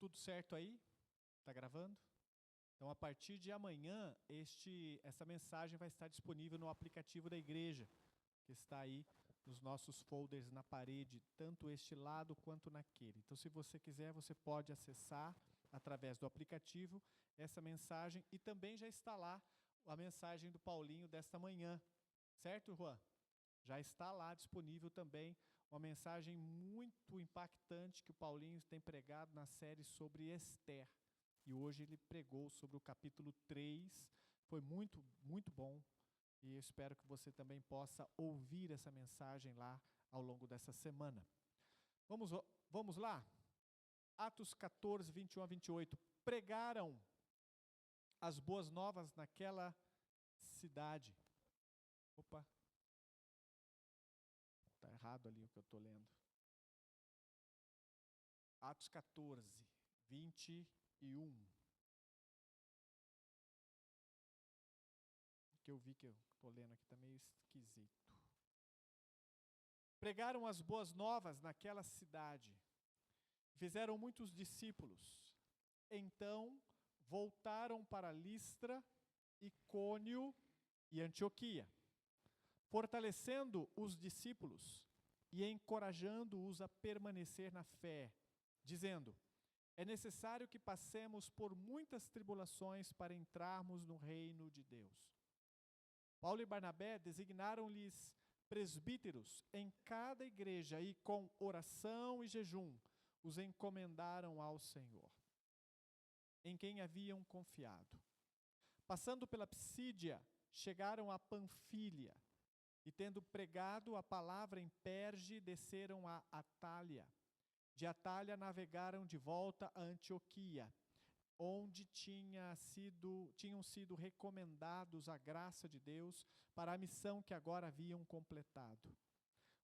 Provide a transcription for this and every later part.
Tudo certo aí? Está gravando? Então, a partir de amanhã, essa mensagem vai estar disponível no aplicativo da igreja, que está aí nos nossos folders na parede, tanto este lado quanto naquele. Então, se você quiser, você pode acessar através do aplicativo essa mensagem e também já está lá a mensagem do Paulinho desta manhã. Certo, Juan? Já está lá disponível também uma mensagem muito impactante que o Paulinho tem pregado na série sobre Esther. E hoje ele pregou sobre o capítulo 3, foi muito, muito bom. E eu espero que você também possa ouvir essa mensagem lá ao longo dessa semana. Vamos lá? Atos 14, 21 a 28. Pregaram as boas novas naquela cidade. Opa! Está errado ali o que eu estou lendo. Atos 14, 21. Que eu vi que eu estou lendo aqui está meio esquisito. Pregaram as boas novas naquela cidade. Fizeram muitos discípulos. Então voltaram para Listra, Icônio e Antioquia, fortalecendo os discípulos e encorajando-os a permanecer na fé, dizendo: é necessário que passemos por muitas tribulações para entrarmos no reino de Deus. Paulo e Barnabé designaram-lhes presbíteros em cada igreja e, com oração e jejum, os encomendaram ao Senhor, em quem haviam confiado. Passando pela Psídia, chegaram a Panfília, e tendo pregado a palavra em Perge, desceram a Atália. De Atália navegaram de volta a Antioquia, onde tinham sido recomendados a graça de Deus para a missão que agora haviam completado.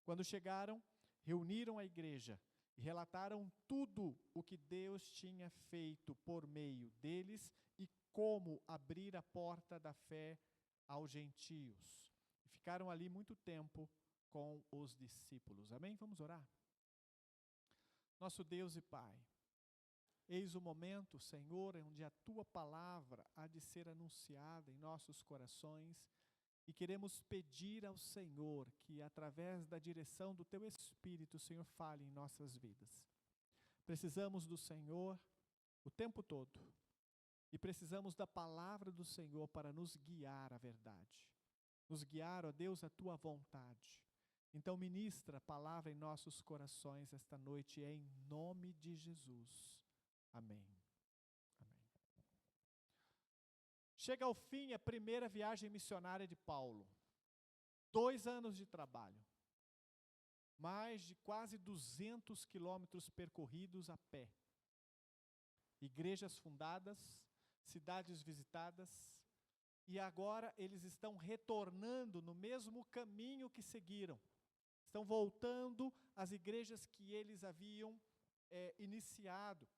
Quando chegaram, reuniram a igreja e relataram tudo o que Deus tinha feito por meio deles e como abrir a porta da fé aos gentios. E ficaram ali muito tempo com os discípulos. Amém? Vamos orar? Nosso Deus e Pai, eis o momento, Senhor, onde a Tua palavra há de ser anunciada em nossos corações e queremos pedir ao Senhor que, através da direção do Teu Espírito, o Senhor fale em nossas vidas. Precisamos do Senhor o tempo todo e precisamos da palavra do Senhor para nos guiar à verdade. Nos guiar, ó Deus, à Tua vontade. Então ministra a palavra em nossos corações esta noite, em nome de Jesus. Amém. Amém. Chega ao fim a primeira viagem missionária de Paulo. 2 anos de trabalho. Mais de quase 200 quilômetros percorridos a pé. Igrejas fundadas, cidades visitadas. E agora eles estão retornando no mesmo caminho que seguiram. Estão voltando às igrejas que eles haviam iniciado,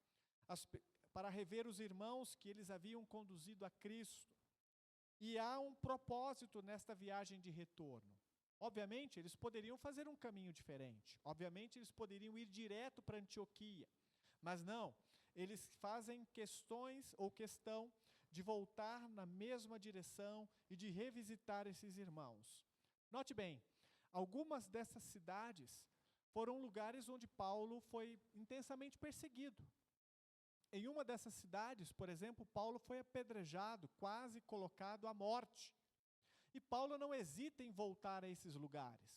para rever os irmãos que eles haviam conduzido a Cristo. E há um propósito nesta viagem de retorno. Obviamente, eles poderiam fazer um caminho diferente. Obviamente, eles poderiam ir direto para Antioquia. Mas não, eles fazem questão de voltar na mesma direção e de revisitar esses irmãos. Note bem, algumas dessas cidades foram lugares onde Paulo foi intensamente perseguido. Em uma dessas cidades, por exemplo, Paulo foi apedrejado, quase colocado à morte. E Paulo não hesita em voltar a esses lugares.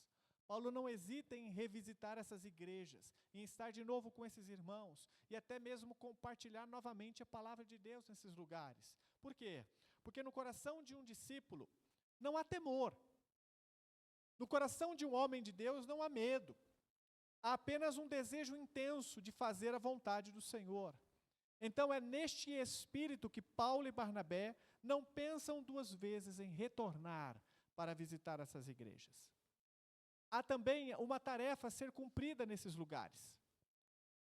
Paulo não hesita em revisitar essas igrejas, em estar de novo com esses irmãos e até mesmo compartilhar novamente a palavra de Deus nesses lugares. Por quê? Porque no coração de um discípulo não há temor. No coração de um homem de Deus não há medo. Há apenas um desejo intenso de fazer a vontade do Senhor. Então é neste espírito que Paulo e Barnabé não pensam 2 vezes em retornar para visitar essas igrejas. Há também uma tarefa a ser cumprida nesses lugares.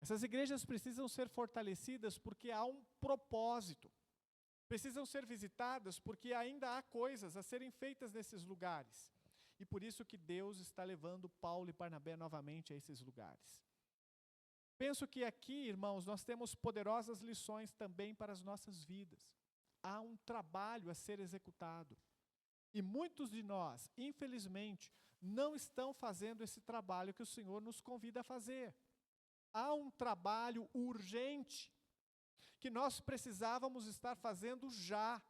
Essas igrejas precisam ser fortalecidas porque há um propósito. Precisam ser visitadas porque ainda há coisas a serem feitas nesses lugares. E por isso que Deus está levando Paulo e Barnabé novamente a esses lugares. Penso que aqui, irmãos, nós temos poderosas lições também para as nossas vidas. Há um trabalho a ser executado. E muitos de nós, infelizmente, não estão fazendo esse trabalho que o Senhor nos convida a fazer. Há um trabalho urgente que nós precisávamos estar fazendo já.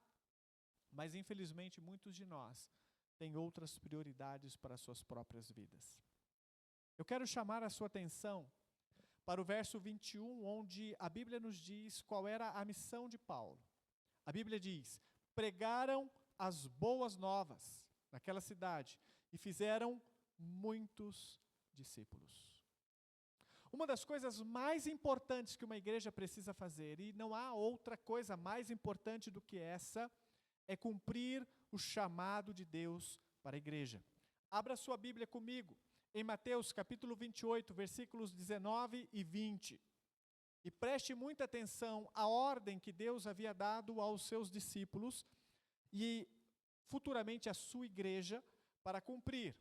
Mas, infelizmente, muitos de nós têm outras prioridades para as suas próprias vidas. Eu quero chamar a sua atenção para o verso 21, onde a Bíblia nos diz qual era a missão de Paulo. A Bíblia diz: pregaram as boas novas naquela cidade e fizeram muitos discípulos. Uma das coisas mais importantes que uma igreja precisa fazer, e não há outra coisa mais importante do que essa, é cumprir o chamado de Deus para a igreja. Abra sua Bíblia comigo, em Mateus capítulo 28, versículos 19 e 20. E preste muita atenção à ordem que Deus havia dado aos seus discípulos e futuramente à sua igreja para cumprir.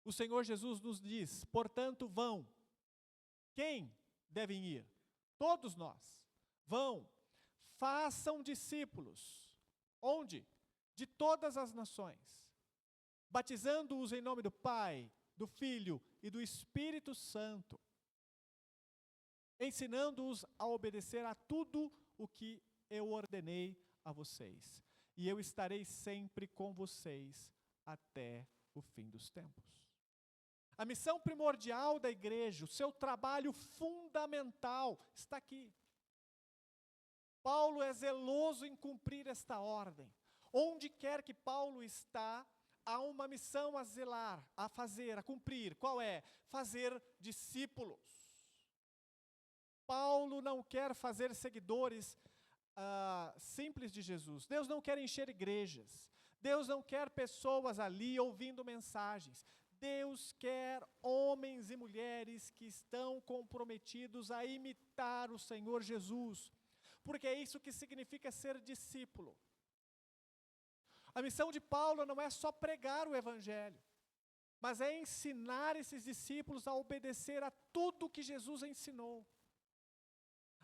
O Senhor Jesus nos diz: portanto, vão. Quem devem ir? Todos nós. Vão, façam discípulos. Onde? De todas as nações, batizando-os em nome do Pai, do Filho e do Espírito Santo, ensinando-os a obedecer a tudo o que eu ordenei a vocês. E eu estarei sempre com vocês até o fim dos tempos. A missão primordial da igreja, o seu trabalho fundamental, está aqui. Paulo é zeloso em cumprir esta ordem. Onde quer que Paulo está, há uma missão a zelar, a fazer, a cumprir. Qual é? Fazer discípulos. Paulo não quer fazer seguidores simples de Jesus. Deus não quer encher igrejas. Deus não quer pessoas ali ouvindo mensagens. Deus quer homens e mulheres que estão comprometidos a imitar o Senhor Jesus, porque é isso que significa ser discípulo. A missão de Paulo não é só pregar o Evangelho, mas é ensinar esses discípulos a obedecer a tudo que Jesus ensinou.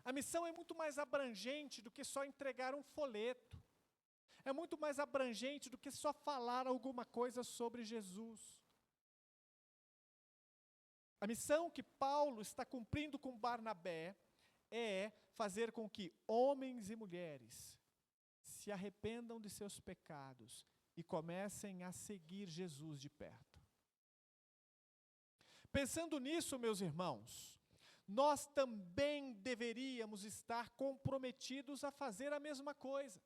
A missão é muito mais abrangente do que só entregar um folheto. É muito mais abrangente do que só falar alguma coisa sobre Jesus. A missão que Paulo está cumprindo com Barnabé é fazer com que homens e mulheres se arrependam de seus pecados e comecem a seguir Jesus de perto. Pensando nisso, meus irmãos, nós também deveríamos estar comprometidos a fazer a mesma coisa.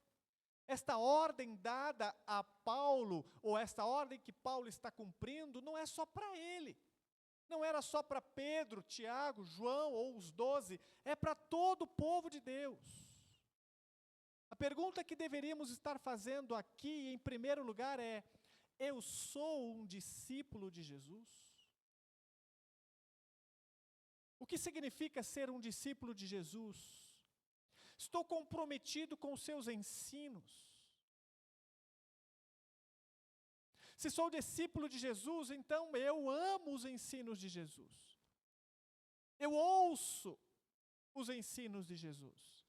Esta ordem dada a Paulo, ou esta ordem que Paulo está cumprindo, não é só para ele. Não era só para Pedro, Tiago, João ou os 12, é para todo o povo de Deus. A pergunta que deveríamos estar fazendo aqui, em primeiro lugar, é: eu sou um discípulo de Jesus? O que significa ser um discípulo de Jesus? Estou comprometido com os seus ensinos. Se sou discípulo de Jesus, então eu amo os ensinos de Jesus. Eu ouço os ensinos de Jesus.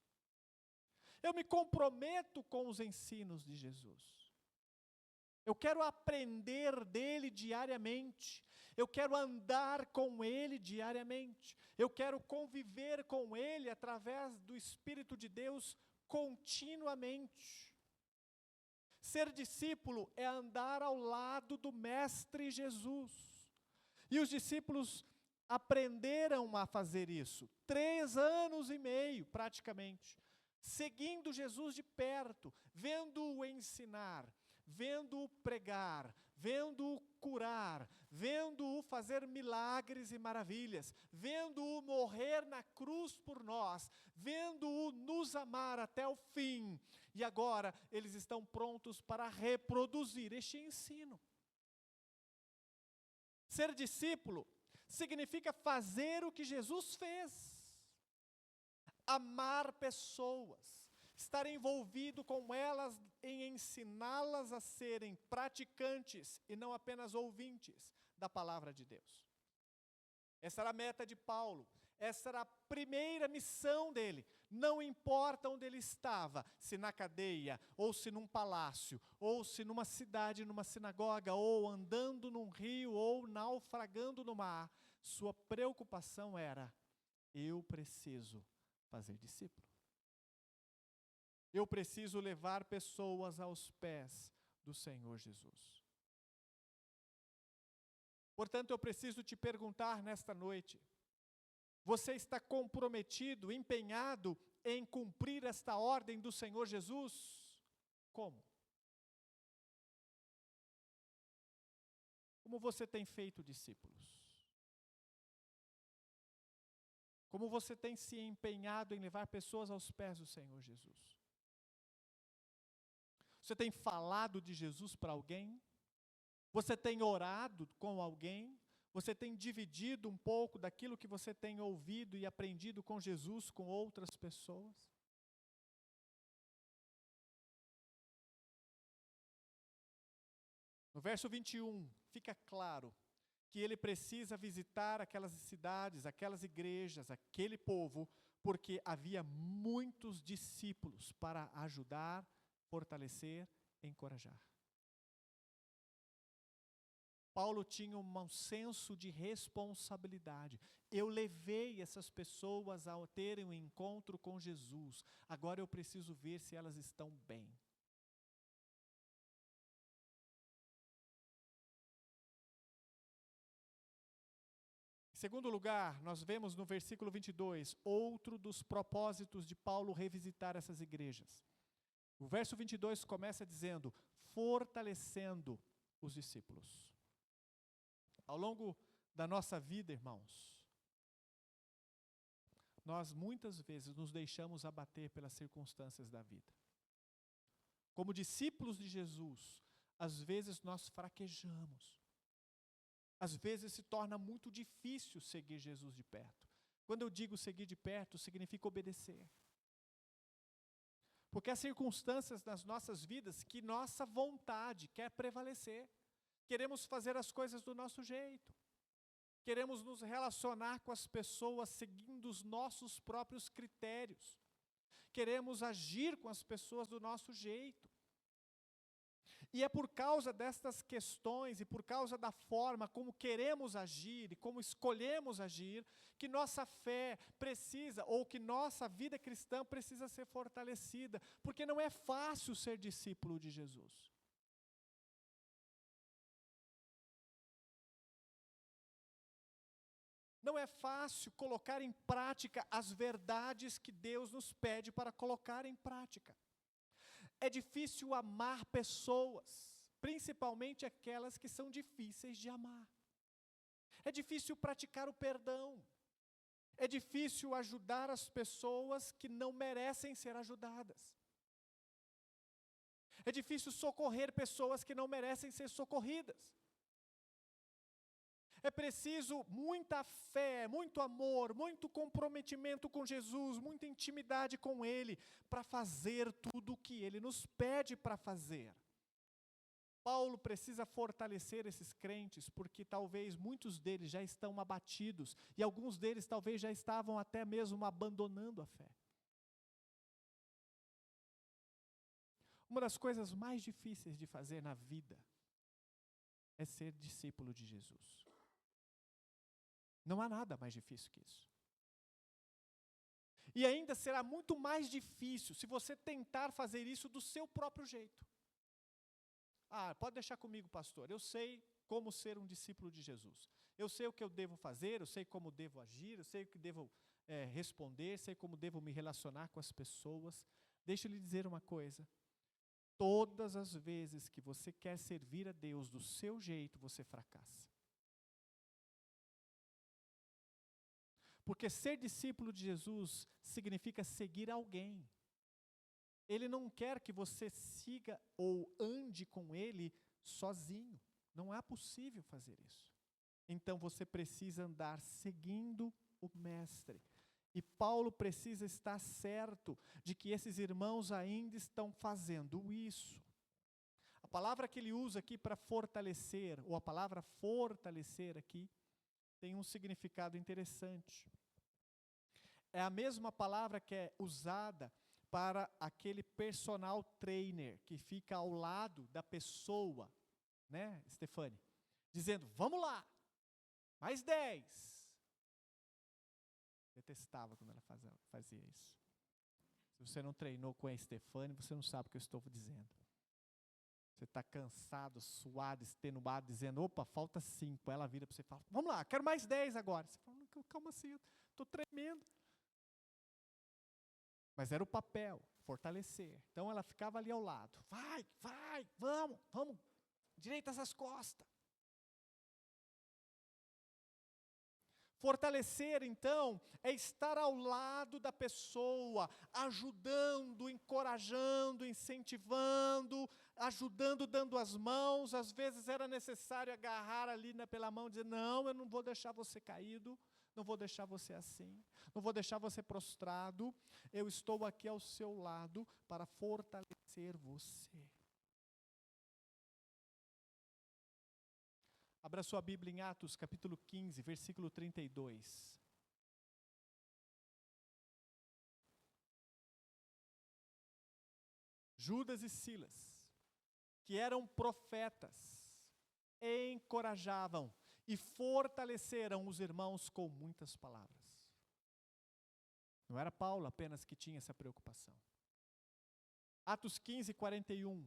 Eu me comprometo com os ensinos de Jesus. Eu quero aprender dele diariamente. Eu quero andar com ele diariamente. Eu quero conviver com ele através do Espírito de Deus continuamente. Ser discípulo é andar ao lado do Mestre Jesus. E os discípulos aprenderam a fazer isso. 3 anos e meio, praticamente, seguindo Jesus de perto, vendo-o ensinar, vendo-o pregar, vendo-o curar, vendo-o fazer milagres e maravilhas, vendo-o morrer na cruz por nós, vendo-o nos amar até o fim. E agora eles estão prontos para reproduzir este ensino. Ser discípulo significa fazer o que Jesus fez. Amar pessoas, estar envolvido com elas em ensiná-las a serem praticantes e não apenas ouvintes da palavra de Deus. Essa era a meta de Paulo, Essa era a primeira missão dele. Não importa onde ele estava, se na cadeia, ou se num palácio, ou se numa cidade, numa sinagoga, ou andando num rio, ou naufragando no mar, sua preocupação era: eu preciso fazer discípulo. Eu preciso levar pessoas aos pés do Senhor Jesus. Portanto, eu preciso te perguntar nesta noite: você está comprometido, empenhado em cumprir esta ordem do Senhor Jesus? Como? Como você tem feito discípulos? Como você tem se empenhado em levar pessoas aos pés do Senhor Jesus? Você tem falado de Jesus para alguém? Você tem orado com alguém? Você tem dividido um pouco daquilo que você tem ouvido e aprendido com Jesus com outras pessoas? No verso 21, fica claro que ele precisa visitar aquelas cidades, aquelas igrejas, aquele povo, porque havia muitos discípulos para ajudar, fortalecer, encorajar. Paulo tinha um senso de responsabilidade. Eu levei essas pessoas a terem um encontro com Jesus. Agora eu preciso ver se elas estão bem. Em segundo lugar, nós vemos no versículo 22, outro dos propósitos de Paulo revisitar essas igrejas. O verso 22 começa dizendo: fortalecendo os discípulos. Ao longo da nossa vida, irmãos, nós muitas vezes nos deixamos abater pelas circunstâncias da vida. Como discípulos de Jesus, às vezes nós fraquejamos. Às vezes se torna muito difícil seguir Jesus de perto. Quando eu digo seguir de perto, significa obedecer. Porque há circunstâncias nas nossas vidas que nossa vontade quer prevalecer. Queremos fazer as coisas do nosso jeito. Queremos nos relacionar com as pessoas seguindo os nossos próprios critérios. Queremos agir com as pessoas do nosso jeito. E é por causa destas questões e por causa da forma como queremos agir e como escolhemos agir, que nossa fé precisa, ou que nossa vida cristã precisa ser fortalecida, porque não é fácil ser discípulo de Jesus. Não é fácil colocar em prática as verdades que Deus nos pede para colocar em prática. É difícil amar pessoas, principalmente aquelas que são difíceis de amar. É difícil praticar o perdão. É difícil ajudar as pessoas que não merecem ser ajudadas. É difícil socorrer pessoas que não merecem ser socorridas. É preciso muita fé, muito amor, muito comprometimento com Jesus, muita intimidade com Ele, para fazer tudo o que Ele nos pede para fazer. Paulo precisa fortalecer esses crentes, porque talvez muitos deles já estão abatidos, e alguns deles talvez já estavam até mesmo abandonando a fé. Uma das coisas mais difíceis de fazer na vida é ser discípulo de Jesus. Não há nada mais difícil que isso. E ainda será muito mais difícil se você tentar fazer isso do seu próprio jeito. Pode deixar comigo, pastor. Eu sei como ser um discípulo de Jesus. Eu sei o que eu devo fazer, eu sei como devo agir, eu sei o que devo responder, sei como devo me relacionar com as pessoas. Deixa eu lhe dizer uma coisa. Todas as vezes que você quer servir a Deus do seu jeito, você fracassa. Porque ser discípulo de Jesus significa seguir alguém. Ele não quer que você siga ou ande com Ele sozinho. Não é possível fazer isso. Então você precisa andar seguindo o Mestre. E Paulo precisa estar certo de que esses irmãos ainda estão fazendo isso. A palavra que ele usa aqui para fortalecer, ou a palavra fortalecer aqui, tem um significado interessante. é a mesma palavra que é usada para aquele personal trainer que fica ao lado da pessoa, né, Stefane? Dizendo, vamos lá, mais 10. Detestava quando ela fazia isso. Se você não treinou com a Stefane, você não sabe o que eu estou dizendo. Você está cansado, suado, extenuado, dizendo, opa, falta 5. Ela vira para você e fala, vamos lá, quero mais 10 agora. Você fala, calma assim, estou tremendo. Mas era o papel, fortalecer. Então ela ficava ali ao lado. Vai, vamos, direita essas costas. Fortalecer, então, é estar ao lado da pessoa, ajudando, encorajando, incentivando, ajudando, dando as mãos. Às vezes era necessário agarrar ali pela mão e dizer, não, eu não vou deixar você caído, não vou deixar você assim, não vou deixar você prostrado, eu estou aqui ao seu lado para fortalecer você. Abra sua Bíblia em Atos, capítulo 15, versículo 32. Judas e Silas, que eram profetas, encorajavam e fortaleceram os irmãos com muitas palavras. Não era Paulo apenas que tinha essa preocupação. Atos 15, 41.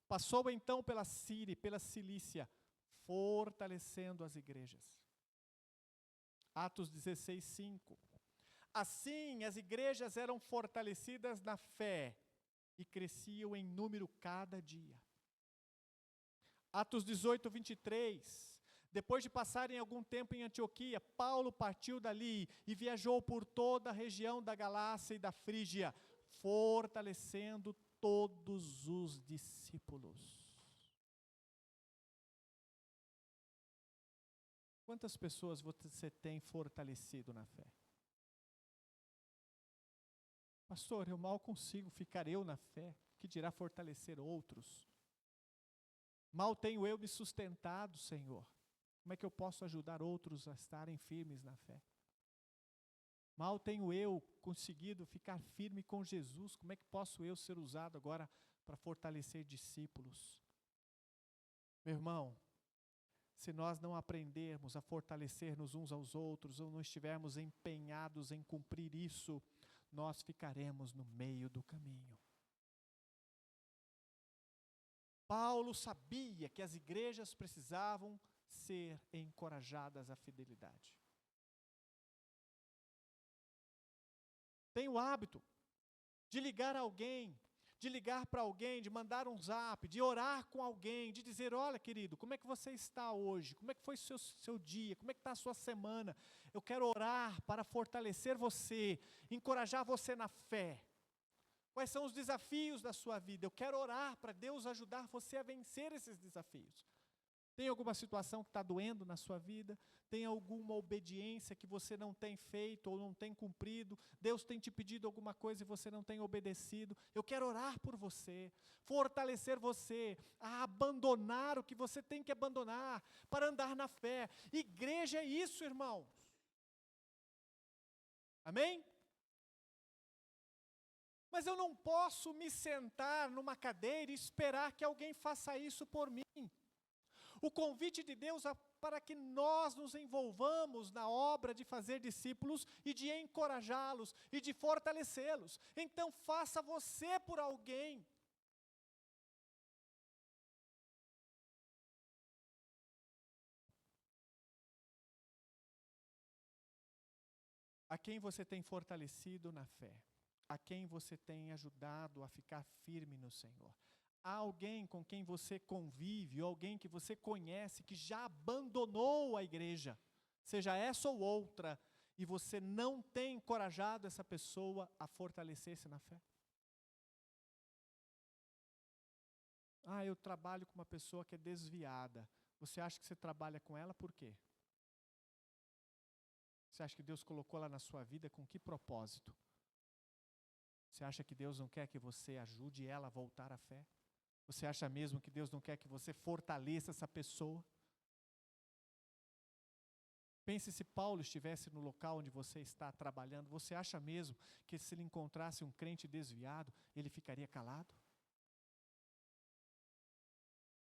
Passou então pela Síria e pela Cilícia, fortalecendo as igrejas. Atos 16, 5. Assim, as igrejas eram fortalecidas na fé e cresciam em número cada dia. Atos 18, 23. Depois de passarem algum tempo em Antioquia, Paulo partiu dali e viajou por toda a região da Galácia e da Frígia, fortalecendo todos os discípulos. Quantas pessoas você tem fortalecido na fé? Pastor, eu mal consigo ficar eu na fé, que dirá fortalecer outros? Mal tenho eu me sustentado, Senhor. Como é que eu posso ajudar outros a estarem firmes na fé? Mal tenho eu conseguido ficar firme com Jesus, como é que posso eu ser usado agora para fortalecer discípulos? Meu irmão, se nós não aprendermos a fortalecer-nos uns aos outros, ou não estivermos empenhados em cumprir isso, nós ficaremos no meio do caminho. Paulo sabia que as igrejas precisavam ser encorajadas à fidelidade. Tem o hábito de ligar a alguém, de ligar para alguém, de mandar um zap, de orar com alguém, de dizer, olha querido, como é que você está hoje? Como é que foi o seu dia? Como é que está a sua semana? Eu quero orar para fortalecer você, encorajar você na fé. Quais são os desafios da sua vida? Eu quero orar para Deus ajudar você a vencer esses desafios. Tem alguma situação que está doendo na sua vida? Tem alguma obediência que você não tem feito ou não tem cumprido? Deus tem te pedido alguma coisa e você não tem obedecido? Eu quero orar por você, fortalecer você, a abandonar o que você tem que abandonar, para andar na fé. Igreja é isso, irmãos. Amém? Mas eu não posso me sentar numa cadeira e esperar que alguém faça isso por mim. O convite de Deus é para que nós nos envolvamos na obra de fazer discípulos e de encorajá-los e de fortalecê-los. Então faça você por alguém. A quem você tem fortalecido na fé? A quem você tem ajudado a ficar firme no Senhor? Há alguém com quem você convive, ou alguém que você conhece, que já abandonou a igreja, seja essa ou outra, e você não tem encorajado essa pessoa a fortalecer-se na fé? Ah, eu trabalho com uma pessoa que é desviada. Você acha que você trabalha com ela por quê? Você acha que Deus colocou ela na sua vida com que propósito? Você acha que Deus não quer que você ajude ela a voltar à fé? Você acha mesmo que Deus não quer que você fortaleça essa pessoa? Pense se Paulo estivesse no local onde você está trabalhando, você acha mesmo que se ele encontrasse um crente desviado, ele ficaria calado?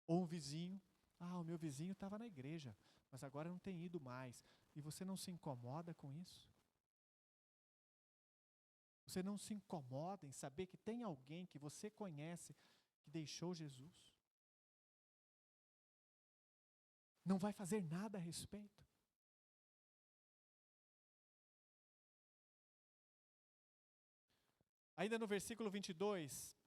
Ou um vizinho, o meu vizinho estava na igreja, mas agora não tem ido mais, e você não se incomoda com isso? Você não se incomoda em saber que tem alguém que você conhece que deixou Jesus? Não vai fazer nada a respeito? Ainda no versículo 22,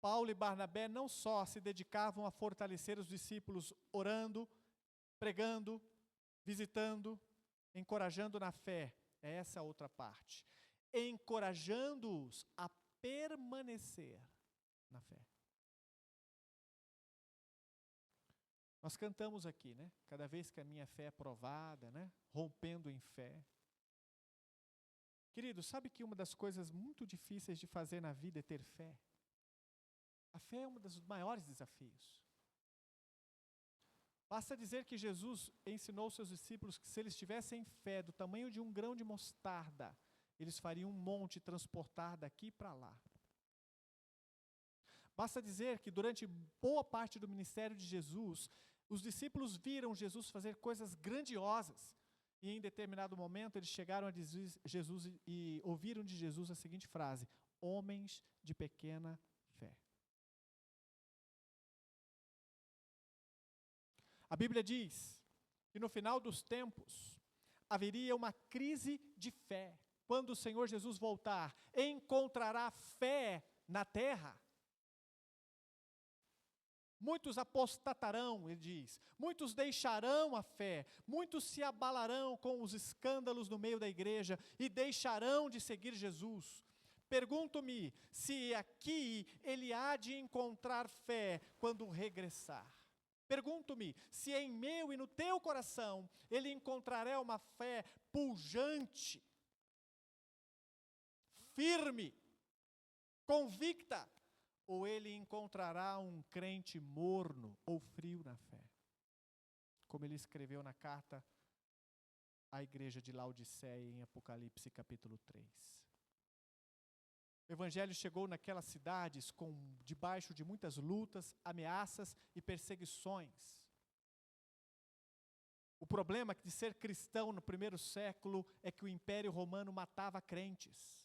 Paulo e Barnabé não só se dedicavam a fortalecer os discípulos orando, pregando, visitando, encorajando na fé. É essa a outra parte. Encorajando-os a permanecer na fé. Nós cantamos aqui, né? Cada vez que a minha fé é provada, né? Rompendo em fé. Querido, sabe que uma das coisas muito difíceis de fazer na vida é ter fé? A fé é um dos maiores desafios. Basta dizer que Jesus ensinou seus discípulos que se eles tivessem fé do tamanho de um grão de mostarda, eles fariam um monte transportar daqui para lá. Basta dizer que durante boa parte do ministério de Jesus, os discípulos viram Jesus fazer coisas grandiosas. E em determinado momento eles chegaram a Jesus e ouviram de Jesus a seguinte frase: homens de pequena fé. A Bíblia diz que no final dos tempos haveria uma crise de fé. Quando o Senhor Jesus voltar, encontrará fé na terra? Muitos apostatarão, ele diz, muitos deixarão a fé, muitos se abalarão com os escândalos no meio da igreja e deixarão de seguir Jesus. Pergunto-me se aqui ele há de encontrar fé quando regressar. Pergunto-me se em meu e no teu coração ele encontrará uma fé pujante, firme, convicta, ou ele encontrará um crente morno ou frio na fé. Como ele escreveu na carta à igreja de Laodiceia em Apocalipse capítulo 3. O evangelho chegou naquelas cidades debaixo de muitas lutas, ameaças e perseguições. O problema de ser cristão no primeiro século é que o Império Romano matava crentes.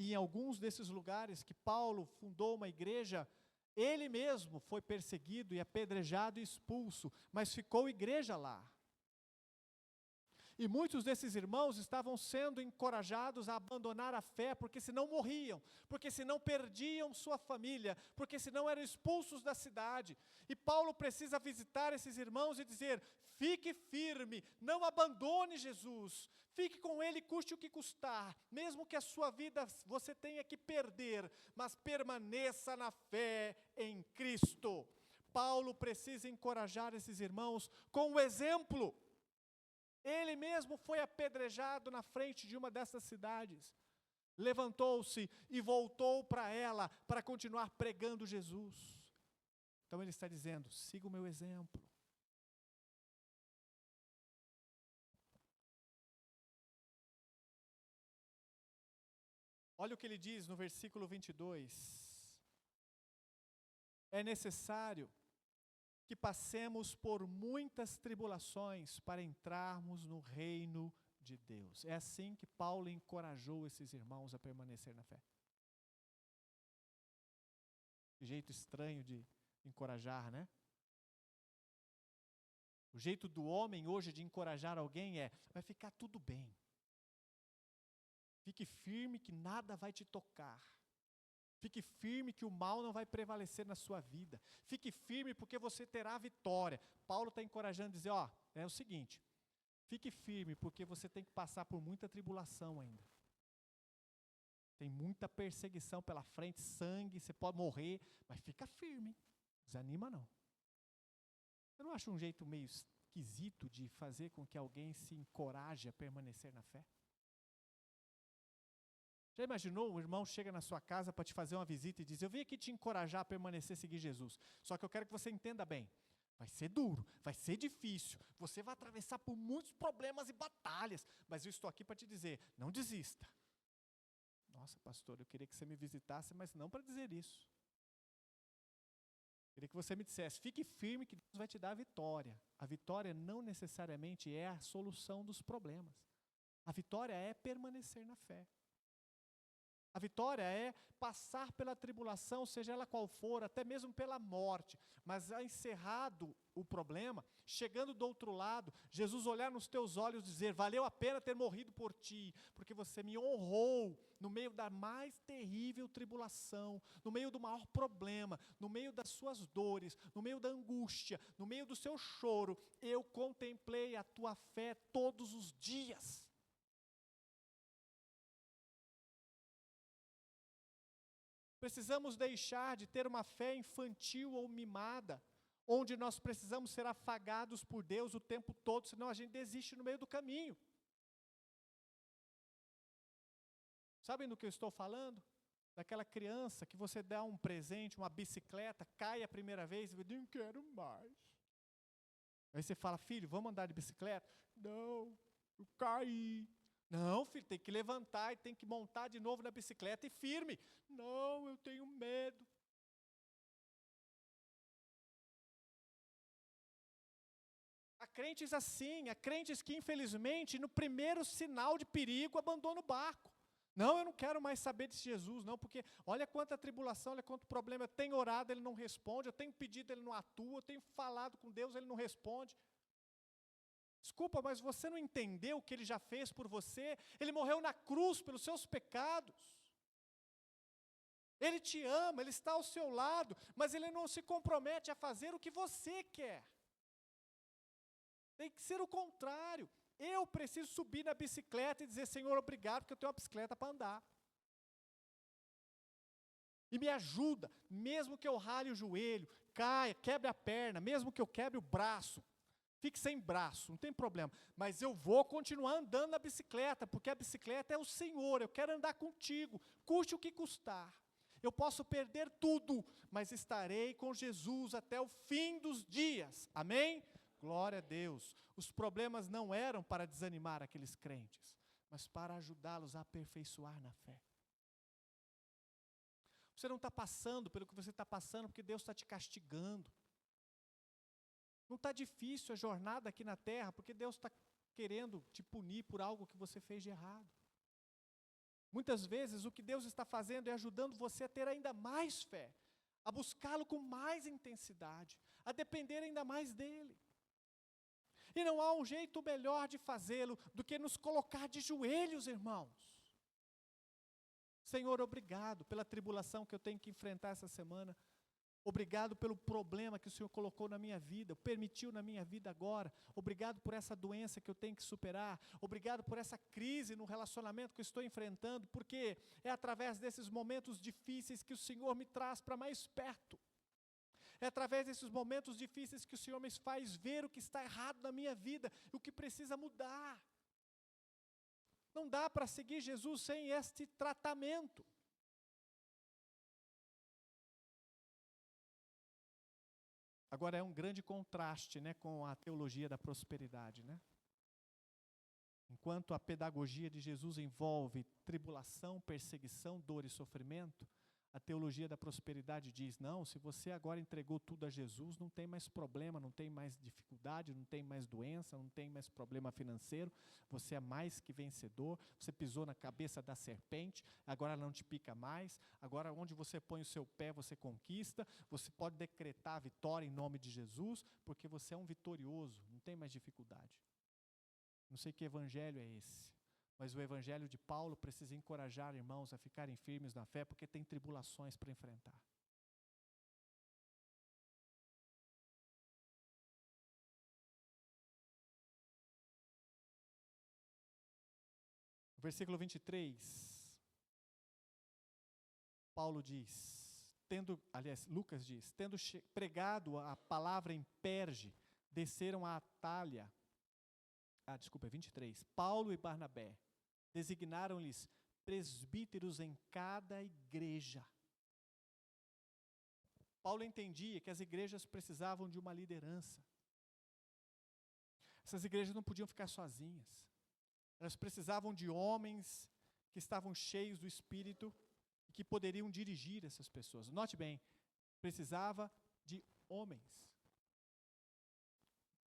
E em alguns desses lugares que Paulo fundou uma igreja, ele mesmo foi perseguido e apedrejado e expulso, mas ficou igreja lá. E muitos desses irmãos estavam sendo encorajados a abandonar a fé, porque senão morriam, porque senão perdiam sua família, porque senão eram expulsos da cidade. E Paulo precisa visitar esses irmãos e dizer: fique firme, não abandone Jesus, fique com ele, custe o que custar, mesmo que a sua vida você tenha que perder, mas permaneça na fé em Cristo. Paulo precisa encorajar esses irmãos com o exemplo. Ele mesmo foi apedrejado na frente de uma dessas cidades. Levantou-se e voltou para ela para continuar pregando Jesus. Então ele está dizendo: siga o meu exemplo. Olha o que ele diz no versículo 22. É necessário que passemos por muitas tribulações para entrarmos no reino de Deus. É assim que Paulo encorajou esses irmãos a permanecer na fé. Que jeito estranho de encorajar, né? O jeito do homem hoje de encorajar alguém é: vai ficar tudo bem. Fique firme que nada vai te tocar. Fique firme que o mal não vai prevalecer na sua vida. Fique firme porque você terá vitória. Paulo está encorajando a dizer: é o seguinte, fique firme porque você tem que passar por muita tribulação ainda. Tem muita perseguição pela frente, sangue, você pode morrer, mas fica firme, desanima não. Você não acha um jeito meio esquisito de fazer com que alguém se encoraje a permanecer na fé? Já imaginou, um irmão chega na sua casa para te fazer uma visita e diz: eu vim aqui te encorajar a permanecer e seguir Jesus. Só que eu quero que você entenda bem. Vai ser duro, vai ser difícil, você vai atravessar por muitos problemas e batalhas, mas eu estou aqui para te dizer, não desista. Nossa, pastor, eu queria que você me visitasse, mas não para dizer isso. Eu queria que você me dissesse, fique firme que Deus vai te dar a vitória. A vitória não necessariamente é a solução dos problemas. A vitória é permanecer na fé. A vitória é passar pela tribulação, seja ela qual for, até mesmo pela morte, mas encerrado o problema, chegando do outro lado, Jesus olhar nos teus olhos e dizer, valeu a pena ter morrido por ti, porque você me honrou no meio da mais terrível tribulação, no meio do maior problema, no meio das suas dores, no meio da angústia, no meio do seu choro, eu contemplei a tua fé todos os dias. Precisamos deixar de ter uma fé infantil ou mimada, onde nós precisamos ser afagados por Deus o tempo todo, senão a gente desiste no meio do caminho. Sabem do que eu estou falando? Daquela criança que você dá um presente, uma bicicleta, cai a primeira vez e diz, não quero mais. Aí você fala, filho, vamos andar de bicicleta? Não, eu caí. Não, filho, tem que levantar e tem que montar de novo na bicicleta e firme. Não, eu tenho medo. Há crentes assim, há crentes que infelizmente no primeiro sinal de perigo abandonam o barco. Não, eu não quero mais saber de Jesus, não, porque olha quanta tribulação, olha quanto problema. Eu tenho orado, ele não responde, eu tenho pedido, ele não atua, eu tenho falado com Deus, ele não responde. Desculpa, mas você não entendeu o que ele já fez por você? Ele morreu na cruz pelos seus pecados. Ele te ama, ele está ao seu lado, mas ele não se compromete a fazer o que você quer. Tem que ser o contrário. Eu preciso subir na bicicleta e dizer, Senhor, obrigado, porque eu tenho uma bicicleta para andar. E me ajuda, mesmo que eu rale o joelho, caia, quebre a perna, mesmo que eu quebre o braço, fique sem braço, não tem problema. Mas eu vou continuar andando na bicicleta, porque a bicicleta é o Senhor, eu quero andar contigo, custe o que custar. Eu posso perder tudo, mas estarei com Jesus até o fim dos dias. Amém? Glória a Deus. Os problemas não eram para desanimar aqueles crentes, mas para ajudá-los a aperfeiçoar na fé. Você não está passando pelo que você está passando porque Deus está te castigando. Não está difícil a jornada aqui na terra porque Deus está querendo te punir por algo que você fez de errado. Muitas vezes o que Deus está fazendo é ajudando você a ter ainda mais fé, a buscá-lo com mais intensidade, a depender ainda mais dEle. E não há um jeito melhor de fazê-lo do que nos colocar de joelhos, irmãos. Senhor, obrigado pela tribulação que eu tenho que enfrentar essa semana. Obrigado pelo problema que o Senhor colocou na minha vida, permitiu na minha vida agora. Obrigado por essa doença que eu tenho que superar. Obrigado por essa crise no relacionamento que eu estou enfrentando, porque é através desses momentos difíceis que o Senhor me traz para mais perto. É através desses momentos difíceis que o Senhor me faz ver o que está errado na minha vida, o que precisa mudar. Não dá para seguir Jesus sem este tratamento. Agora é um grande contraste, né, com a teologia da prosperidade, né? Enquanto a pedagogia de Jesus envolve tribulação, perseguição, dor e sofrimento, a teologia da prosperidade diz, não, se você agora entregou tudo a Jesus, não tem mais problema, não tem mais dificuldade, não tem mais doença, não tem mais problema financeiro, você é mais que vencedor, você pisou na cabeça da serpente, agora ela não te pica mais, agora onde você põe o seu pé você conquista, você pode decretar a vitória em nome de Jesus, porque você é um vitorioso, não tem mais dificuldade. Não sei que evangelho é esse. Mas o evangelho de Paulo precisa encorajar irmãos a ficarem firmes na fé, porque tem tribulações para enfrentar. No versículo 23, Paulo diz, Lucas diz, tendo pregado a palavra em Perge, desceram a Atália. 23. Paulo e Barnabé designaram-lhes presbíteros em cada igreja. Paulo entendia que as igrejas precisavam de uma liderança. Essas igrejas não podiam ficar sozinhas. Elas precisavam de homens que estavam cheios do Espírito e que poderiam dirigir essas pessoas. Note bem, precisava de homens.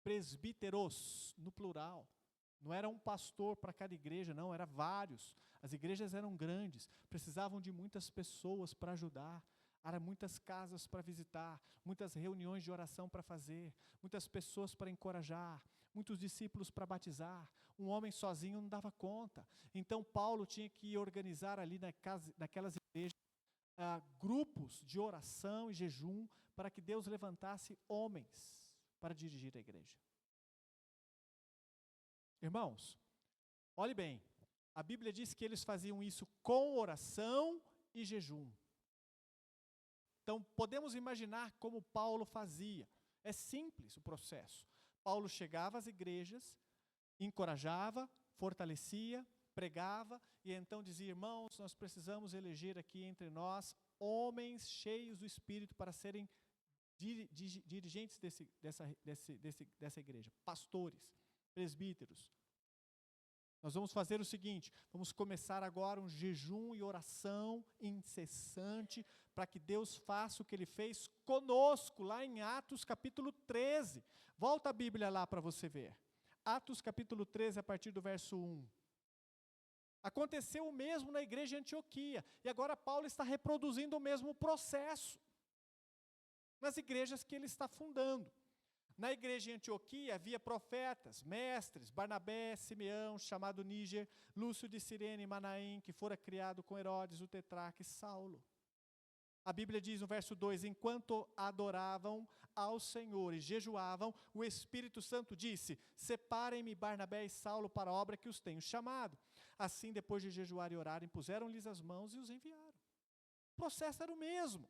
Presbíteros, no plural. Não era um pastor para cada igreja, não, era vários. As igrejas eram grandes, precisavam de muitas pessoas para ajudar. Era muitas casas para visitar, muitas reuniões de oração para fazer, muitas pessoas para encorajar, muitos discípulos para batizar. Um homem sozinho não dava conta. Então Paulo tinha que organizar ali naquelas igrejas grupos de oração e jejum para que Deus levantasse homens para dirigir a igreja. Irmãos, olhe bem, a Bíblia diz que eles faziam isso com oração e jejum. Então, podemos imaginar como Paulo fazia. É simples o processo. Paulo chegava às igrejas, encorajava, fortalecia, pregava, e então dizia: irmãos, nós precisamos eleger aqui entre nós homens cheios do Espírito para serem dirigentes dessa igreja, pastores, presbíteros. Nós vamos fazer o seguinte, vamos começar agora um jejum e oração incessante para que Deus faça o que Ele fez conosco, lá em Atos capítulo 13. Volta a Bíblia lá para você ver. Atos capítulo 13, a partir do verso 1. Aconteceu o mesmo na igreja de Antioquia, e agora Paulo está reproduzindo o mesmo processo nas igrejas que ele está fundando. Na igreja de Antioquia havia profetas, mestres, Barnabé, Simeão, chamado Níger, Lúcio de Cirene e Manaém, que fora criado com Herodes, o tetrarca, e Saulo. A Bíblia diz no verso 2, enquanto adoravam ao Senhor e jejuavam, o Espírito Santo disse: separem-me Barnabé e Saulo para a obra que os tenho chamado. Assim, depois de jejuar e orar, impuseram-lhes as mãos e os enviaram. O processo era o mesmo.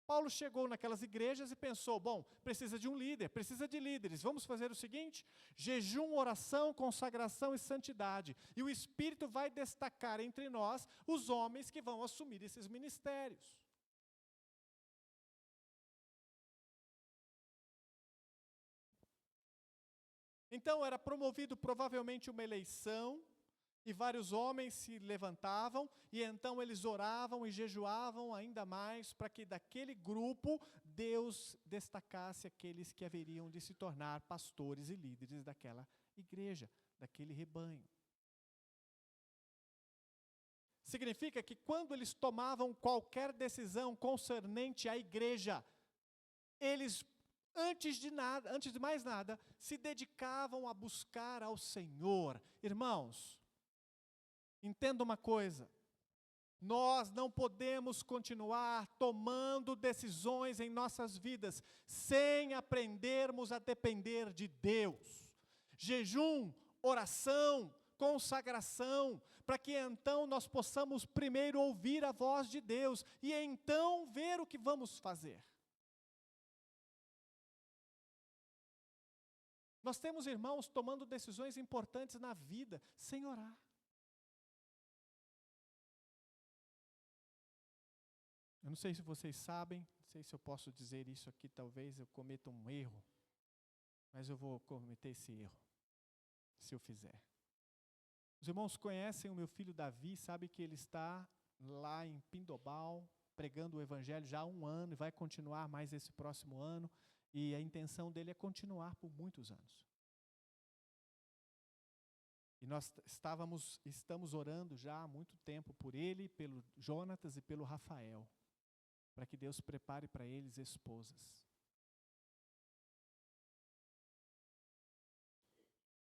Paulo chegou naquelas igrejas e pensou: bom, precisa de um líder, precisa de líderes. Vamos fazer o seguinte: jejum, oração, consagração e santidade. E o Espírito vai destacar entre nós os homens que vão assumir esses ministérios. Então era promovido provavelmente uma eleição, e vários homens se levantavam, e então eles oravam e jejuavam ainda mais, para que daquele grupo Deus destacasse aqueles que haveriam de se tornar pastores e líderes daquela igreja, daquele rebanho. Significa que quando eles tomavam qualquer decisão concernente à igreja, eles, antes de mais nada, se dedicavam a buscar ao Senhor. Irmãos, entenda uma coisa, nós não podemos continuar tomando decisões em nossas vidas sem aprendermos a depender de Deus. Jejum, oração, consagração, para que então nós possamos primeiro ouvir a voz de Deus e então ver o que vamos fazer. Nós temos irmãos tomando decisões importantes na vida sem orar. Eu não sei se vocês sabem, não sei se eu posso dizer isso aqui, talvez eu cometa um erro, mas eu vou cometer esse erro, se eu fizer. Os irmãos conhecem o meu filho Davi, sabe que ele está lá em Pindobal, pregando o Evangelho já há 1 ano, e vai continuar mais esse próximo ano, e a intenção dele é continuar por muitos anos. E nós estamos orando já há muito tempo por ele, pelo Jonatas e pelo Rafael, para que Deus prepare para eles esposas.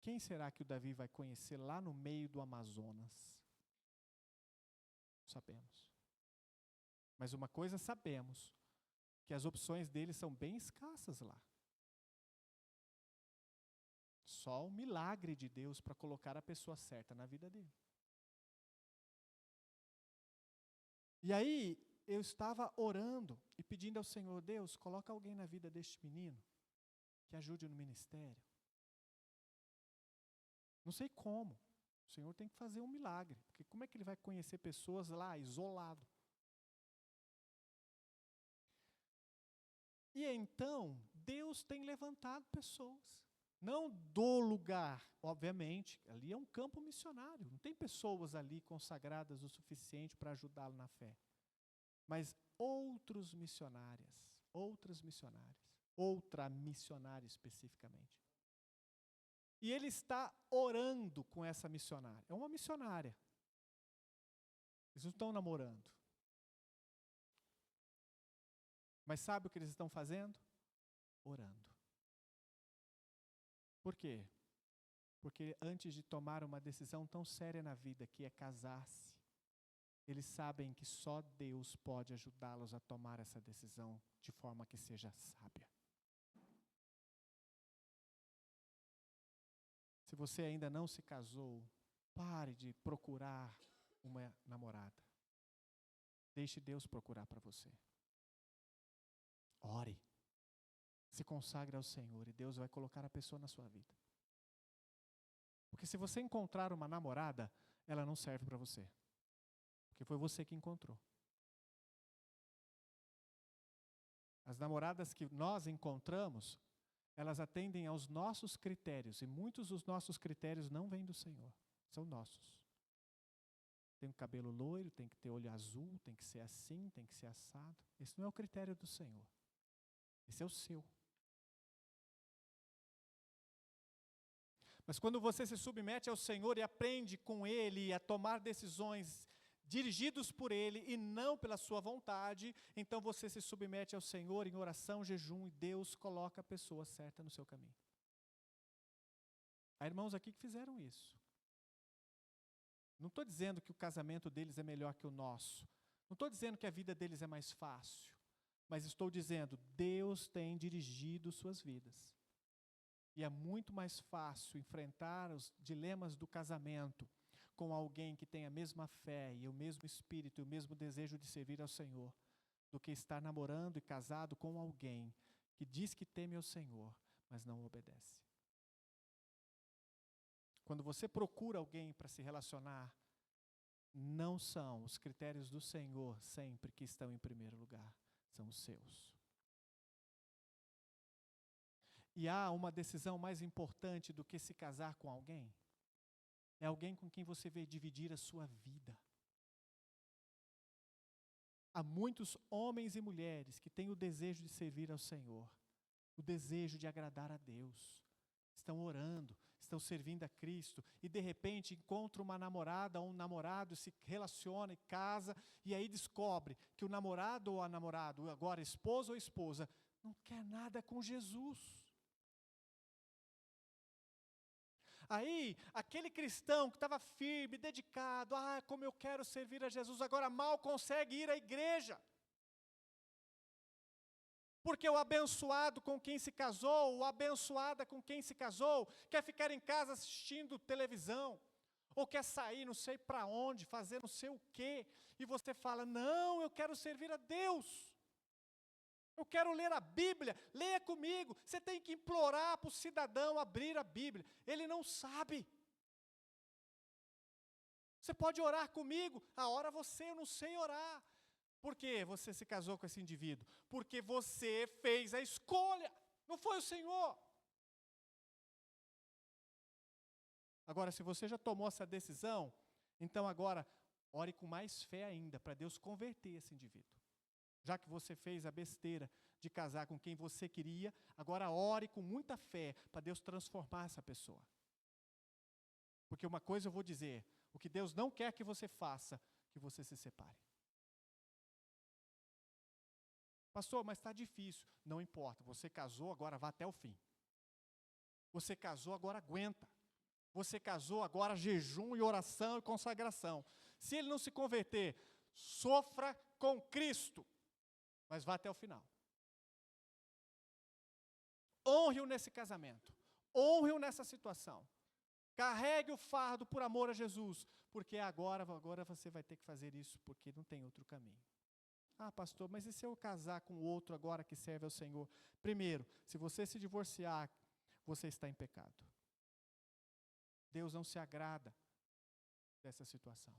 Quem será que o Davi vai conhecer lá no meio do Amazonas? Sabemos. Mas uma coisa sabemos, que as opções dele são bem escassas lá. Só o milagre de Deus para colocar a pessoa certa na vida dele. E aí, eu estava orando e pedindo ao Senhor: Deus, coloca alguém na vida deste menino que ajude no ministério. Não sei como. O Senhor tem que fazer um milagre, porque como é que ele vai conhecer pessoas lá, isolado? E então, Deus tem levantado pessoas. Não do lugar, obviamente, ali é um campo missionário. Não tem pessoas ali consagradas o suficiente para ajudá-lo na fé. Mas outras missionária especificamente. E ele está orando com essa missionária. É uma missionária. Eles não estão namorando. Mas sabe o que eles estão fazendo? Orando. Por quê? Porque antes de tomar uma decisão tão séria na vida, que é casar-se, eles sabem que só Deus pode ajudá-los a tomar essa decisão de forma que seja sábia. Se você ainda não se casou, pare de procurar uma namorada. Deixe Deus procurar para você. Ore. Se consagre ao Senhor e Deus vai colocar a pessoa na sua vida. Porque se você encontrar uma namorada, ela não serve para você. Porque foi você que encontrou. As namoradas que nós encontramos, elas atendem aos nossos critérios. E muitos dos nossos critérios não vêm do Senhor. São nossos. Tem o cabelo loiro, tem que ter olho azul, tem que ser assim, tem que ser assado. Esse não é o critério do Senhor. Esse é o seu. Mas quando você se submete ao Senhor e aprende com Ele a tomar decisões dirigidos por Ele e não pela sua vontade, então você se submete ao Senhor em oração, jejum, e Deus coloca a pessoa certa no seu caminho. Há irmãos aqui que fizeram isso. Não estou dizendo que o casamento deles é melhor que o nosso. Não estou dizendo que a vida deles é mais fácil. Mas estou dizendo, Deus tem dirigido suas vidas. E é muito mais fácil enfrentar os dilemas do casamento com alguém que tem a mesma fé e o mesmo espírito e o mesmo desejo de servir ao Senhor, do que estar namorando e casado com alguém que diz que teme ao Senhor, mas não obedece. Quando você procura alguém para se relacionar, não são os critérios do Senhor sempre que estão em primeiro lugar, são os seus. E há uma decisão mais importante do que se casar com alguém? É alguém com quem você vai dividir a sua vida. Há muitos homens e mulheres que têm o desejo de servir ao Senhor, o desejo de agradar a Deus. Estão orando, estão servindo a Cristo e de repente encontram uma namorada ou um namorado, se relaciona e casa e aí descobre que o namorado ou a namorada, agora esposo ou esposa, não quer nada com Jesus. Aí, aquele cristão que estava firme, dedicado, como eu quero servir a Jesus, agora mal consegue ir à igreja. Porque o abençoado com quem se casou, ou a abençoada com quem se casou, quer ficar em casa assistindo televisão, ou quer sair não sei para onde, fazer não sei o quê, e você fala, não, eu quero servir a Deus. Eu quero ler a Bíblia, leia comigo. Você tem que implorar para o cidadão abrir a Bíblia. Ele não sabe. Você pode orar comigo? Ora você, eu não sei orar. Por que você se casou com esse indivíduo? Porque você fez a escolha, não foi o Senhor. Agora, se você já tomou essa decisão, então agora, ore com mais fé ainda, para Deus converter esse indivíduo. Já que você fez a besteira de casar com quem você queria, agora ore com muita fé para Deus transformar essa pessoa. Porque uma coisa eu vou dizer, o que Deus não quer que você faça, que você se separe. Pastor, mas está difícil. Não importa, você casou, agora vá até o fim. Você casou, agora aguenta. Você casou, agora jejum e oração e consagração. Se ele não se converter, sofra com Cristo. Mas vá até o final. Honre-o nesse casamento. Honre-o nessa situação. Carregue o fardo por amor a Jesus. Porque agora você vai ter que fazer isso, porque não tem outro caminho. Pastor, mas e se eu casar com outro agora que serve ao Senhor? Primeiro, se você se divorciar, você está em pecado. Deus não se agrada dessa situação.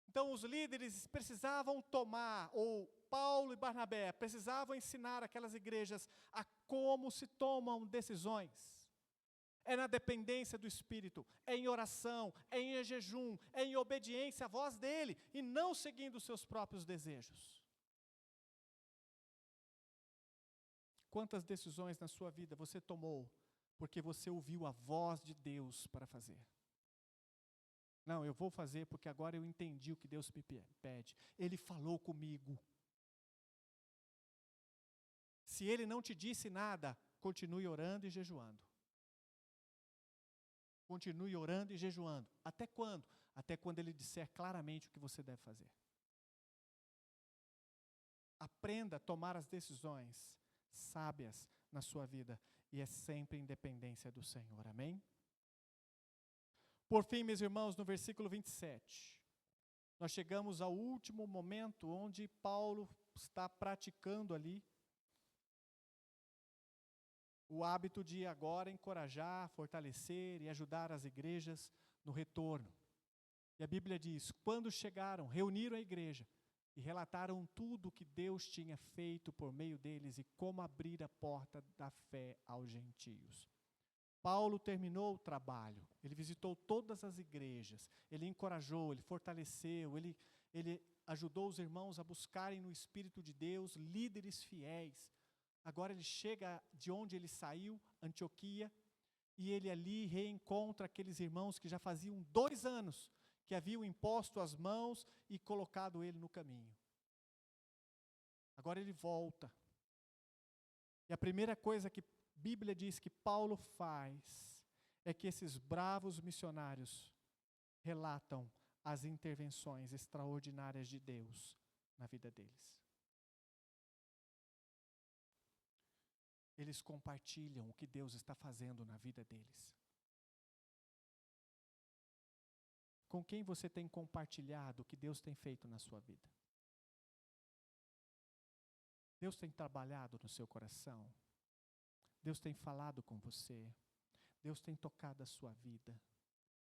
Então os líderes precisavam tomar ou Paulo e Barnabé precisavam ensinar aquelas igrejas a como se tomam decisões. É na dependência do Espírito, é em oração, é em jejum, é em obediência à voz dele, e não seguindo os seus próprios desejos. Quantas decisões na sua vida você tomou porque você ouviu a voz de Deus para fazer? Não, eu vou fazer porque agora eu entendi o que Deus me pede. Ele falou comigo. Se ele não te disse nada, continue orando e jejuando. Continue orando e jejuando. Até quando? Até quando ele disser claramente o que você deve fazer. Aprenda a tomar as decisões sábias na sua vida, e é sempre em dependência do Senhor. Amém? Por fim, meus irmãos, no versículo 27, nós chegamos ao último momento onde Paulo está praticando ali o hábito de agora encorajar, fortalecer e ajudar as igrejas no retorno. E a Bíblia diz: quando chegaram, reuniram a igreja e relataram tudo o que Deus tinha feito por meio deles e como abrir a porta da fé aos gentios. Paulo terminou o trabalho, ele visitou todas as igrejas, ele encorajou, ele fortaleceu, ele ajudou os irmãos a buscarem no Espírito de Deus líderes fiéis. Agora ele chega de onde ele saiu, Antioquia, e ele ali reencontra aqueles irmãos que já faziam 2 anos que haviam imposto as mãos e colocado ele no caminho. Agora ele volta. E a primeira coisa que a Bíblia diz que Paulo faz é que esses bravos missionários relatam as intervenções extraordinárias de Deus na vida deles. Eles compartilham o que Deus está fazendo na vida deles. Com quem você tem compartilhado o que Deus tem feito na sua vida? Deus tem trabalhado no seu coração? Deus tem falado com você? Deus tem tocado a sua vida?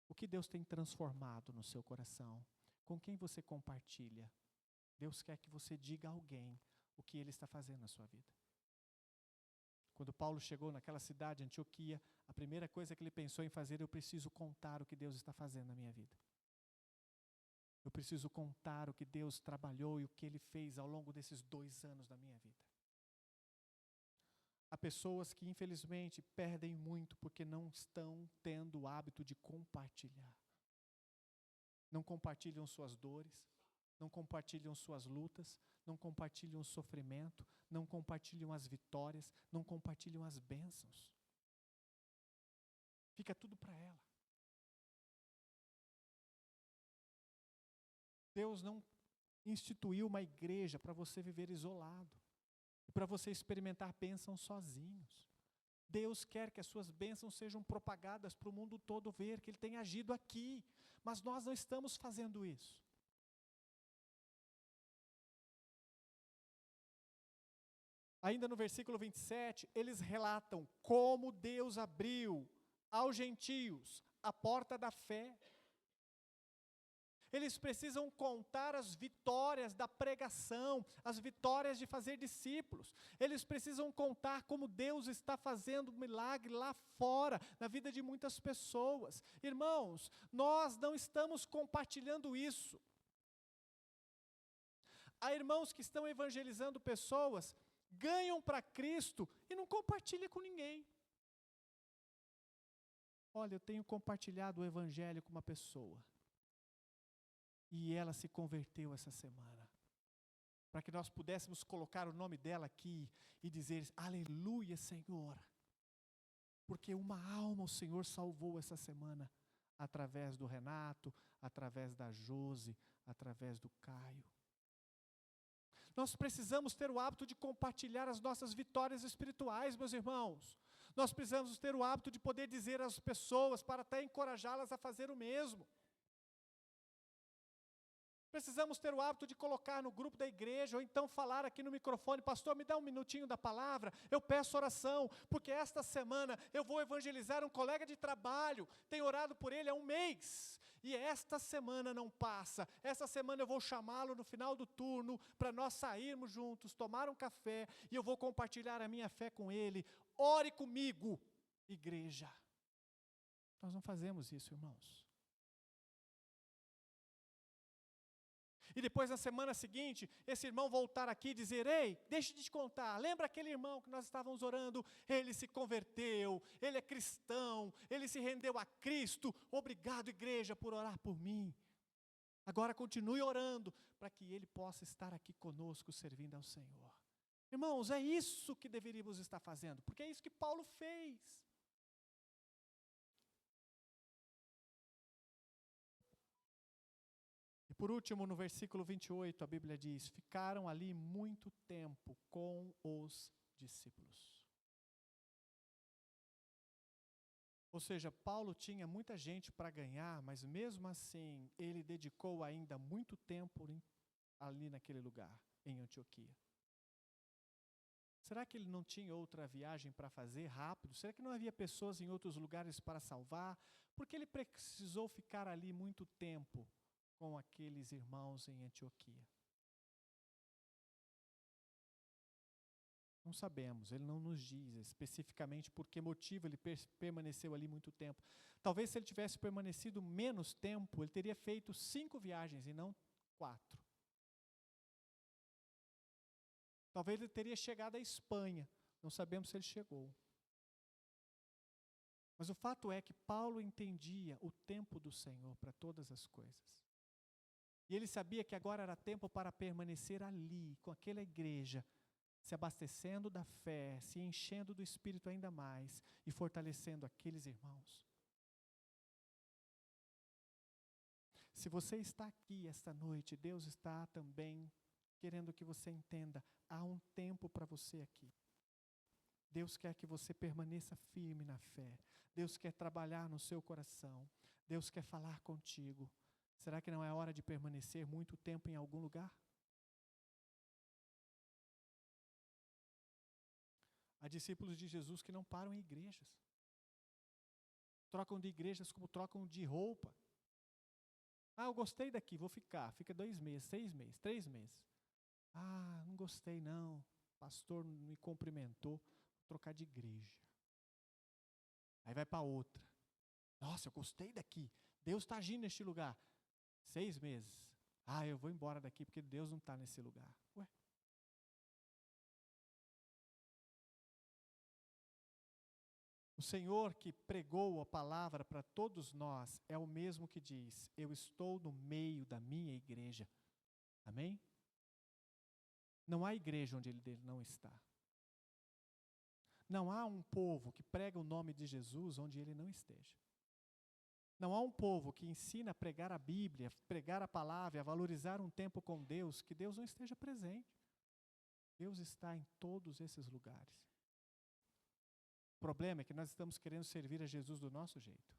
O que Deus tem transformado no seu coração? Com quem você compartilha? Deus quer que você diga a alguém o que Ele está fazendo na sua vida. Quando Paulo chegou naquela cidade, Antioquia, a primeira coisa que ele pensou em fazer: eu preciso contar o que Deus está fazendo na minha vida. Eu preciso contar o que Deus trabalhou e o que Ele fez ao longo desses 2 anos da minha vida. Há pessoas que infelizmente perdem muito porque não estão tendo o hábito de compartilhar. Não compartilham suas dores, não compartilham suas lutas, não compartilham o sofrimento, não compartilham as vitórias, não compartilham as bênçãos. Fica tudo para ela. Deus não instituiu uma igreja para você viver isolado, para você experimentar bênçãos sozinhos. Deus quer que as suas bênçãos sejam propagadas para o mundo todo ver que Ele tem agido aqui, mas nós não estamos fazendo isso. Ainda no versículo 27, eles relatam como Deus abriu aos gentios a porta da fé. Eles precisam contar as vitórias da pregação, as vitórias de fazer discípulos. Eles precisam contar como Deus está fazendo milagre lá fora, na vida de muitas pessoas. Irmãos, nós não estamos compartilhando isso. Há irmãos que estão evangelizando pessoas, ganham para Cristo e não compartilham com ninguém. Olha, eu tenho compartilhado o evangelho com uma pessoa. E ela se converteu essa semana. Para que nós pudéssemos colocar o nome dela aqui e dizer: aleluia, Senhor. Porque uma alma o Senhor salvou essa semana, através do Renato, através da Josi, através do Caio. Nós precisamos ter o hábito de compartilhar as nossas vitórias espirituais, meus irmãos. Nós precisamos ter o hábito de poder dizer às pessoas, para até encorajá-las a fazer o mesmo. Precisamos ter o hábito de colocar no grupo da igreja, ou então falar aqui no microfone: pastor, me dá um minutinho da palavra, eu peço oração, porque esta semana eu vou evangelizar um colega de trabalho, tenho orado por ele há um mês, e esta semana não passa, essa semana eu vou chamá-lo no final do turno, para nós sairmos juntos, tomar um café, e eu vou compartilhar a minha fé com ele. Ore comigo, igreja. Nós não fazemos isso, irmãos. E depois, na semana seguinte, esse irmão voltar aqui e dizer: ei, deixa de te contar, lembra aquele irmão que nós estávamos orando? Ele se converteu, ele é cristão, ele se rendeu a Cristo. Obrigado, igreja, por orar por mim. Agora continue orando, para que ele possa estar aqui conosco, servindo ao Senhor. Irmãos, é isso que deveríamos estar fazendo, porque é isso que Paulo fez. Por último, no versículo 28, a Bíblia diz: ficaram ali muito tempo com os discípulos. Ou seja, Paulo tinha muita gente para ganhar, mas mesmo assim, ele dedicou ainda muito tempo ali naquele lugar, em Antioquia. Será que ele não tinha outra viagem para fazer rápido? Será que não havia pessoas em outros lugares para salvar? Por que ele precisou ficar ali muito tempo com aqueles irmãos em Antioquia? Não sabemos, ele não nos diz especificamente por que motivo ele permaneceu ali muito tempo. Talvez se ele tivesse permanecido menos tempo, ele teria feito 5 viagens e não 4. Talvez ele teria chegado à Espanha, não sabemos se ele chegou. Mas o fato é que Paulo entendia o tempo do Senhor para todas as coisas. E ele sabia que agora era tempo para permanecer ali, com aquela igreja, se abastecendo da fé, se enchendo do Espírito ainda mais e fortalecendo aqueles irmãos. Se você está aqui esta noite, Deus está também querendo que você entenda, há um tempo para você aqui. Deus quer que você permaneça firme na fé. Deus quer trabalhar no seu coração. Deus quer falar contigo. Será que não é hora de permanecer muito tempo em algum lugar? Há discípulos de Jesus que não param em igrejas. Trocam de igrejas como trocam de roupa. Ah, eu gostei daqui, vou ficar. Fica 2 meses, 6 meses, 3 meses. Ah, não gostei não. O pastor me cumprimentou. Vou trocar de igreja. Aí vai para outra. Nossa, eu gostei daqui. Deus está agindo neste lugar. 6 meses. Ah, eu vou embora daqui porque Deus não está nesse lugar. Ué? O Senhor que pregou a palavra para todos nós é o mesmo que diz: eu estou no meio da minha igreja. Amém? Não há igreja onde Ele não está. Não há um povo que prega o nome de Jesus onde Ele não esteja. Não há um povo que ensina a pregar a Bíblia, pregar a palavra, a valorizar um tempo com Deus, que Deus não esteja presente. Deus está em todos esses lugares. O problema é que nós estamos querendo servir a Jesus do nosso jeito.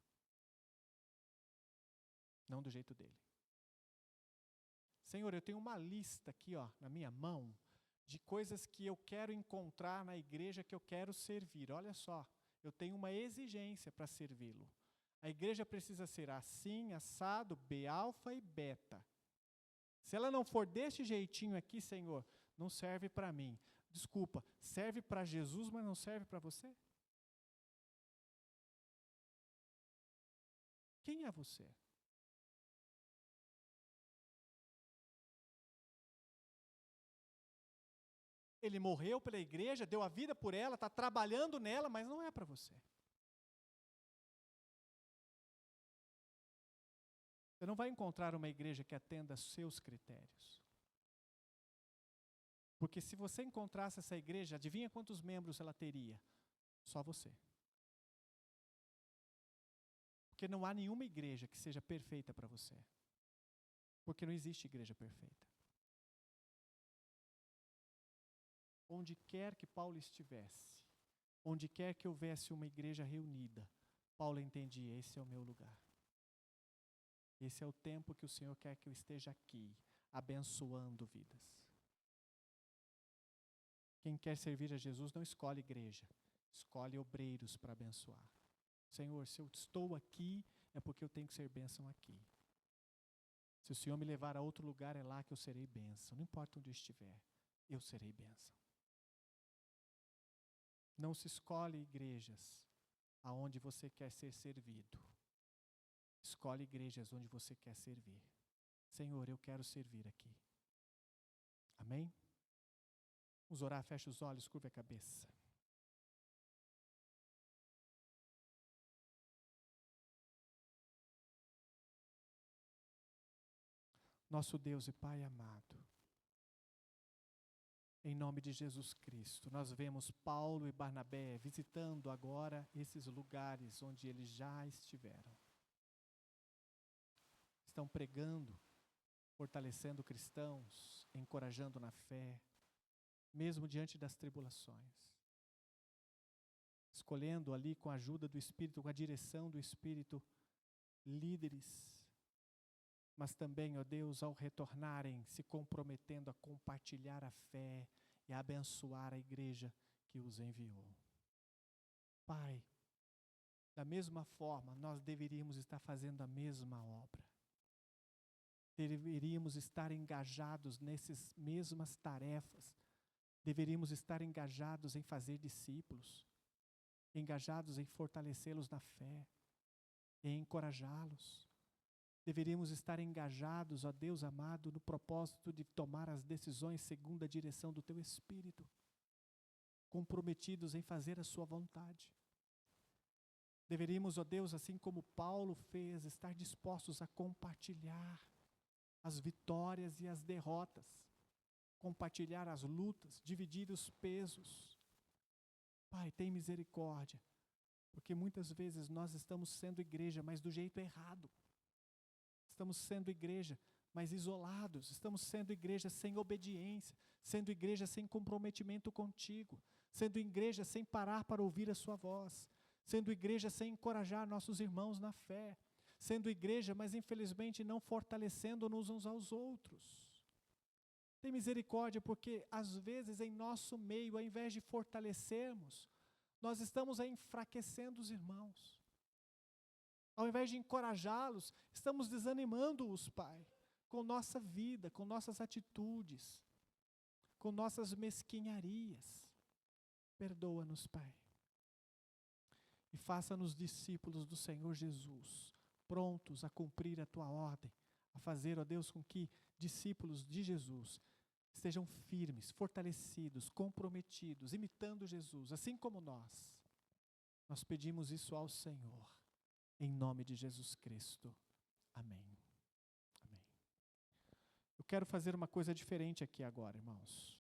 Não do jeito dele. Senhor, eu tenho uma lista aqui, na minha mão, de coisas que eu quero encontrar na igreja que eu quero servir. Olha só, eu tenho uma exigência para servi-lo. A igreja precisa ser assim, assado, B, alfa e beta. Se ela não for desse jeitinho aqui, Senhor, não serve para mim. Desculpa, serve para Jesus, mas não serve para você? Quem é você? Ele morreu pela igreja, deu a vida por ela, está trabalhando nela, mas não é para você. Você não vai encontrar uma igreja que atenda aos seus critérios. Porque se você encontrasse essa igreja, adivinha quantos membros ela teria? Só você. Porque não há nenhuma igreja que seja perfeita para você. Porque não existe igreja perfeita. Onde quer que Paulo estivesse, onde quer que houvesse uma igreja reunida, Paulo entendia: esse é o meu lugar. Esse é o tempo que o Senhor quer que eu esteja aqui, abençoando vidas. Quem quer servir a Jesus não escolhe igreja, escolhe obreiros para abençoar. Senhor, se eu estou aqui, é porque eu tenho que ser bênção aqui. Se o Senhor me levar a outro lugar, é lá que eu serei bênção. Não importa onde eu estiver, eu serei bênção. Não se escolhe igrejas aonde você quer ser servido. Escolhe igrejas onde você quer servir. Senhor, eu quero servir aqui. Amém? Vamos orar, fecha os olhos, curva a cabeça. Nosso Deus e Pai amado, em nome de Jesus Cristo, nós vemos Paulo e Barnabé visitando agora esses lugares onde eles já estiveram. Estão pregando, fortalecendo cristãos, encorajando na fé, mesmo diante das tribulações. Escolhendo ali com a ajuda do Espírito, com a direção do Espírito, líderes, mas também, ó Deus, ao retornarem, se comprometendo a compartilhar a fé e a abençoar a igreja que os enviou. Pai, da mesma forma, nós deveríamos estar fazendo a mesma obra. Deveríamos estar engajados nessas mesmas tarefas. Deveríamos estar engajados em fazer discípulos, engajados em fortalecê-los na fé, em encorajá-los. Deveríamos estar engajados, ó Deus amado, no propósito de tomar as decisões segundo a direção do Teu Espírito, comprometidos em fazer a Sua vontade. Deveríamos, ó Deus, assim como Paulo fez, estar dispostos a compartilhar as vitórias e as derrotas, compartilhar as lutas, dividir os pesos. Pai, tem misericórdia, porque muitas vezes nós estamos sendo igreja, mas do jeito errado. Estamos sendo igreja, mas isolados. Estamos sendo igreja sem obediência, sendo igreja sem comprometimento contigo, sendo igreja sem parar para ouvir a sua voz, sendo igreja sem encorajar nossos irmãos na fé, sendo igreja, mas infelizmente não fortalecendo-nos uns aos outros. Tem misericórdia, porque às vezes em nosso meio, ao invés de fortalecermos, nós estamos enfraquecendo os irmãos. Ao invés de encorajá-los, estamos desanimando-os, Pai, com nossa vida, com nossas atitudes, com nossas mesquinharias. Perdoa-nos, Pai. E faça-nos discípulos do Senhor Jesus, prontos a cumprir a Tua ordem, a fazer, ó Deus, com que discípulos de Jesus estejam firmes, fortalecidos, comprometidos, imitando Jesus, assim como nós. Nós pedimos isso ao Senhor. Em nome de Jesus Cristo. Amém. Amém. Eu quero fazer uma coisa diferente aqui agora, irmãos.